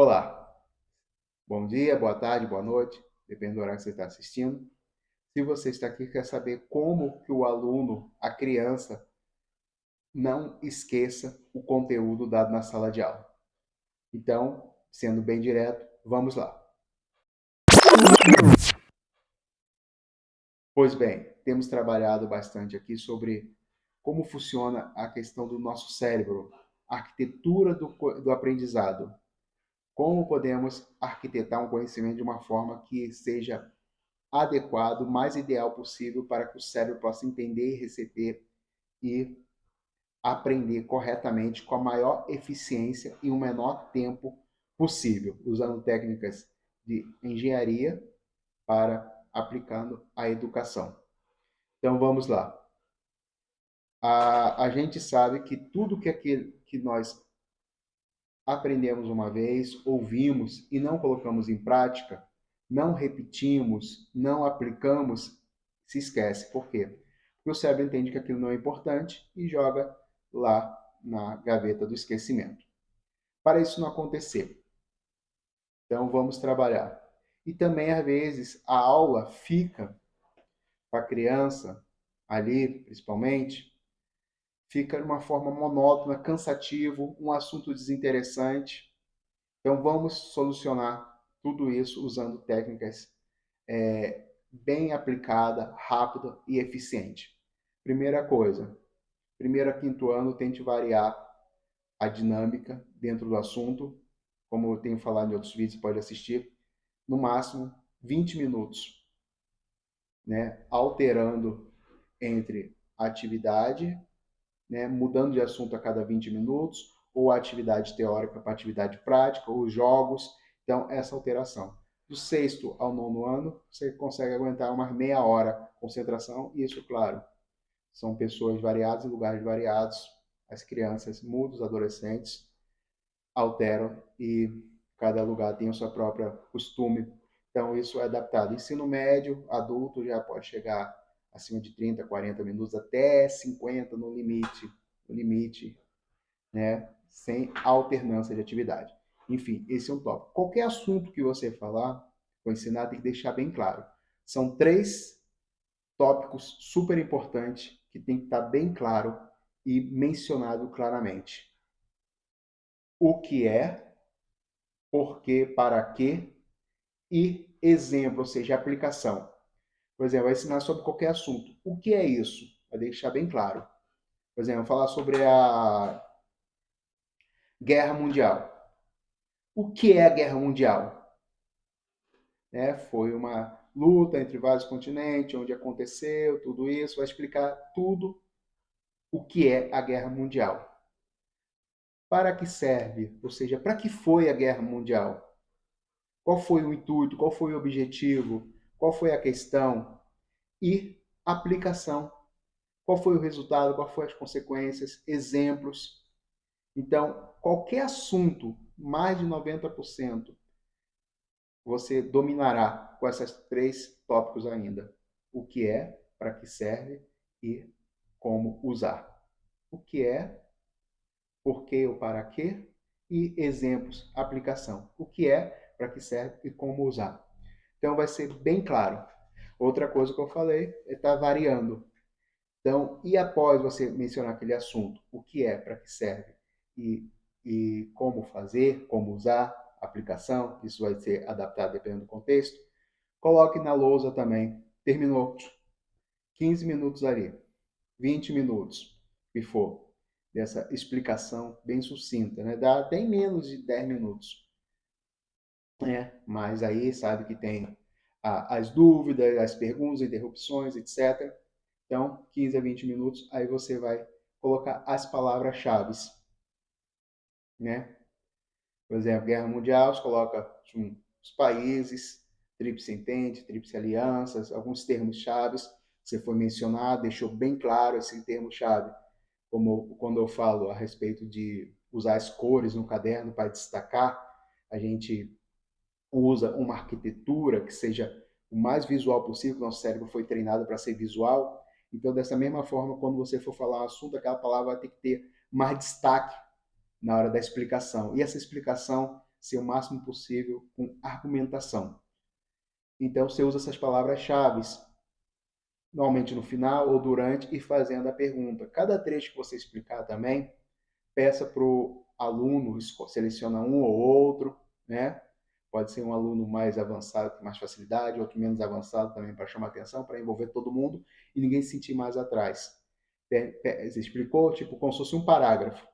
Olá, bom dia, boa tarde, boa noite, depende do horário que você está assistindo. Se você está aqui e quer saber como que o aluno, a criança, não esqueça o conteúdo dado na sala de aula. Então, sendo bem direto, vamos lá. Pois bem, temos trabalhado bastante aqui sobre como funciona a questão do nosso cérebro, a arquitetura do aprendizado. Como podemos arquitetar um conhecimento de uma forma que seja adequado, o mais ideal possível para que o cérebro possa entender, receber e aprender corretamente com a maior eficiência e o menor tempo possível, usando técnicas de engenharia para aplicando a educação. Então vamos lá. A gente sabe que tudo que nós aprendemos uma vez, ouvimos e não colocamos em prática, não repetimos, não aplicamos, se esquece. Por quê? Porque o cérebro entende que aquilo não é importante e joga lá na gaveta do esquecimento. Para isso não acontecer, então vamos trabalhar. E também, às vezes, a aula fica, para a criança, ali principalmente, fica de uma forma monótona, cansativo, um assunto desinteressante. Então, vamos solucionar tudo isso usando técnicas bem aplicada, rápida e eficiente. Primeira coisa, primeiro a quinto ano, tente variar a dinâmica dentro do assunto. Como eu tenho falado em outros vídeos, você pode assistir. No máximo 20 minutos, né? Alterando entre atividade, né? Mudando de assunto a cada 20 minutos, ou a atividade teórica para atividade prática, ou jogos. Então, essa alteração. Do sexto ao nono ano, você consegue aguentar umas meia hora de concentração, e isso, claro, são pessoas variadas em lugares variados, as crianças mudam, os adolescentes alteram, e cada lugar tem a sua própria costume. Então, isso é adaptado. Ensino médio, adulto, já pode chegar acima de 30, 40 minutos, até 50 no limite, né? Sem alternância de atividade. Enfim, esse é um tópico. Qualquer assunto que você falar, ou ensinar, tem que deixar bem claro. São 3 tópicos super importantes que tem que estar bem claro e mencionado claramente. O que é, por quê, para quê e exemplo, ou seja, aplicação. Por exemplo, vai ensinar sobre qualquer assunto. O que é isso? Vai deixar bem claro. Por exemplo, falar sobre a Guerra Mundial. O que é a Guerra Mundial? Foi uma luta entre vários continentes, onde aconteceu tudo isso. Vai explicar tudo o que é a Guerra Mundial. Para que serve? Ou seja, para que foi a Guerra Mundial? Qual foi o intuito? Qual foi o objetivo? Qual foi a questão? E aplicação. Qual foi o resultado? Qual foram as consequências? Exemplos. Então, qualquer assunto, mais de 90%, você dominará com esses 3 tópicos ainda. O que é, para que serve e como usar. O que é, por que ou para quê e exemplos, aplicação. O que é, para que serve e como usar. Então vai ser bem claro. Outra coisa que eu falei é estar variando. Então, e após você mencionar aquele assunto, o que é, para que serve e como fazer, como usar, aplicação, isso vai ser adaptado dependendo do contexto, coloque na lousa também. Terminou. 15 minutos ali, 20 minutos, que for, dessa explicação bem sucinta, né? Dá até em menos de 10 minutos. Mas aí sabe que tem as dúvidas, as perguntas, interrupções, etc. Então, 15 a 20 minutos, aí você vai colocar as palavras-chave, né? Por exemplo, Guerra Mundial, você coloca os países, Tríplice Entente, Tríplice Alianças, alguns termos-chave. Você foi mencionado, deixou bem claro esse termo-chave, como quando eu falo a respeito de usar as cores no caderno para destacar, a gente usa uma arquitetura que seja o mais visual possível, nosso cérebro foi treinado para ser visual. Então, dessa mesma forma, quando você for falar um assunto, aquela palavra vai ter que ter mais destaque na hora da explicação. E essa explicação ser o máximo possível com argumentação. Então, você usa essas palavras-chave, normalmente no final ou durante, e fazendo a pergunta. Cada trecho que você explicar também, peça para o aluno, seleciona um ou outro, né? Pode ser um aluno mais avançado, com mais facilidade, outro menos avançado também, para chamar atenção, para envolver todo mundo e ninguém se sentir mais atrás. Você explicou, tipo, como se fosse um parágrafo,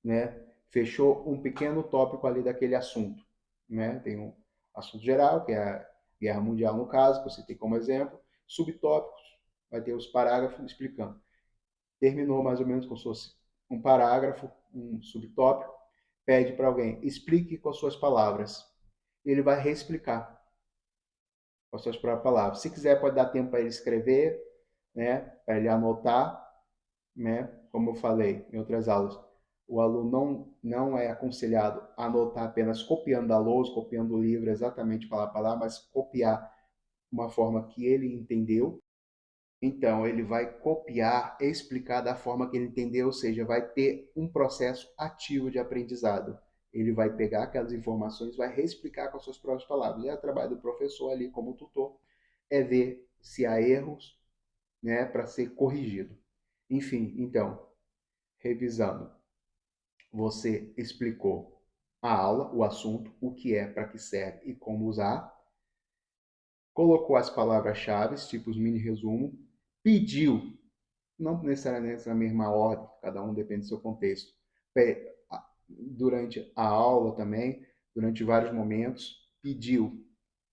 né? Fechou um pequeno tópico ali daquele assunto, né? Tem um assunto geral, que é a Guerra Mundial no caso, que eu citei como exemplo, subtópicos, vai ter os parágrafos explicando. Terminou mais ou menos como se fosse um parágrafo, um subtópico, pede para alguém, explique com as suas palavras. Ele vai reexplicar com as suas próprias palavras. Se quiser, pode dar tempo para ele escrever, né? Para ele anotar, né? Como eu falei em outras aulas, o aluno não é aconselhado a anotar apenas copiando da lousa, copiando o livro exatamente palavra a palavra, mas copiar uma forma que ele entendeu. Então, ele vai copiar, explicar da forma que ele entendeu, ou seja, vai ter um processo ativo de aprendizado. Ele vai pegar aquelas informações, vai reexplicar com as suas próprias palavras. E o trabalho do professor ali, como tutor, é ver se há erros, né, para ser corrigido. Enfim, então, revisando, você explicou a aula, o assunto, o que é, para que serve e como usar, colocou as palavras-chave, tipo os mini resumo, pediu, não necessariamente na mesma ordem, cada um depende do seu contexto, durante a aula também, durante vários momentos, pediu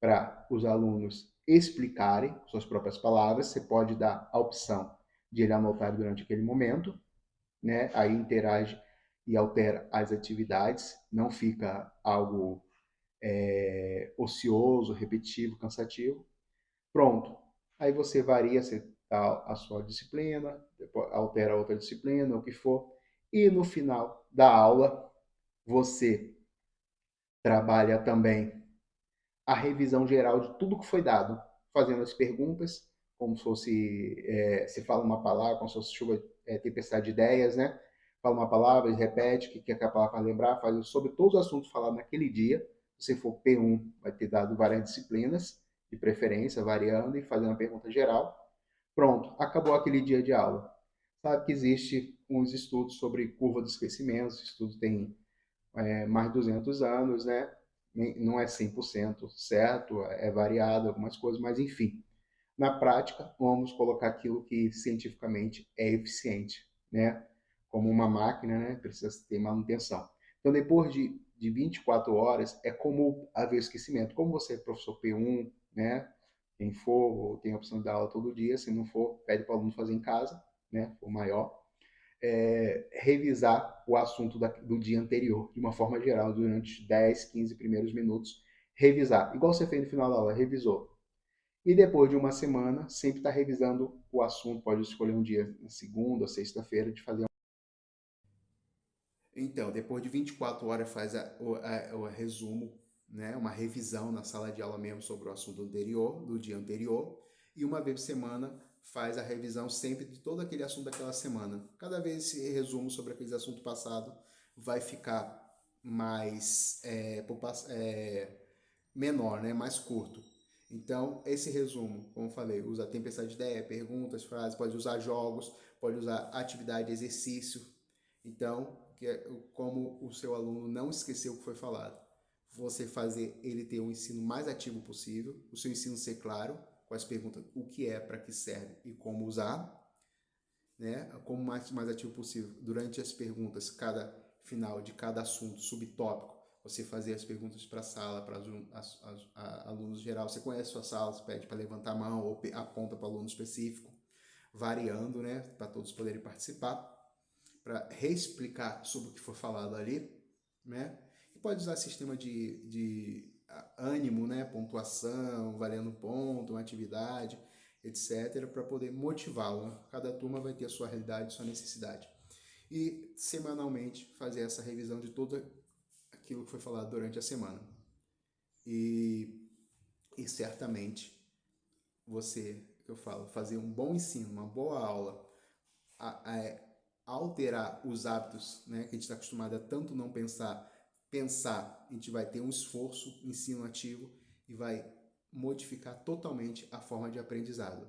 para os alunos explicarem suas próprias palavras, você pode dar a opção de ele anotar durante aquele momento, né? Aí interage e altera as atividades, não fica algo ocioso, repetitivo, cansativo. Pronto. Aí você varia a sua disciplina, altera outra disciplina, o que for. E no final da aula, você trabalha também a revisão geral de tudo que foi dado, fazendo as perguntas, como se fosse, se fala uma palavra, como se fosse chuva, tempestade de ideias, né? Fala uma palavra, repete, o que é que a palavra vai lembrar, faz sobre todos os assuntos falados naquele dia. Se for P1, vai ter dado várias disciplinas, de preferência, variando e fazendo a pergunta geral. Pronto, acabou aquele dia de aula. Sabe que existe uns estudos sobre curva do esquecimento, esse estudo tem mais de 200 anos, né? Não é 100% certo, é variado algumas coisas, mas enfim. Na prática, vamos colocar aquilo que cientificamente é eficiente, né? Como uma máquina, né? Precisa ter manutenção. Então, depois de 24 horas, é comum haver esquecimento. Como você é professor P1, né? Quem for, tem a opção de dar aula todo dia. Se não for, pede para o aluno fazer em casa, né? For maior. Revisar o assunto do dia anterior, de uma forma geral, durante os 10, 15 primeiros minutos. Revisar. Igual você fez no final da aula, revisou. E depois de uma semana, sempre está revisando o assunto. Pode escolher um dia, segunda ou sexta-feira, de fazer. Então, depois de 24 horas, faz o resumo, né? Uma revisão na sala de aula mesmo sobre o assunto anterior, do dia anterior. E uma vez por semana, faz a revisão sempre de todo aquele assunto daquela semana. Cada vez esse resumo sobre aquele assunto passado vai ficar mais menor, né? Mais curto. Então, esse resumo, como eu falei, usa tempestade de ideia, perguntas, frases, pode usar jogos, pode usar atividade, exercício. Então, como o seu aluno não esqueceu o que foi falado, você fazer ele ter um ensino mais ativo possível, o seu ensino ser claro, com as perguntas, o que é, para que serve e como usar, né? Como mais ativo possível. Durante as perguntas, cada final de cada assunto, subtópico, você fazer as perguntas para a sala, para alunos geral. Você conhece a sua sala, você pede para levantar a mão ou aponta para aluno específico, variando, né? Para todos poderem participar, para reexplicar sobre o que foi falado ali, né? E pode usar sistema de ânimo, né? Pontuação, valendo ponto, uma atividade, etc., para poder motivá-lo. Cada turma vai ter a sua realidade, sua necessidade. E semanalmente fazer essa revisão de tudo aquilo que foi falado durante a semana. E, e certamente você, que eu falo, fazer um bom ensino, uma boa aula, alterar os hábitos, né, que a gente está acostumado a tanto não pensar, pensar, a gente vai ter um esforço, ensino ativo e vai modificar totalmente a forma de aprendizado.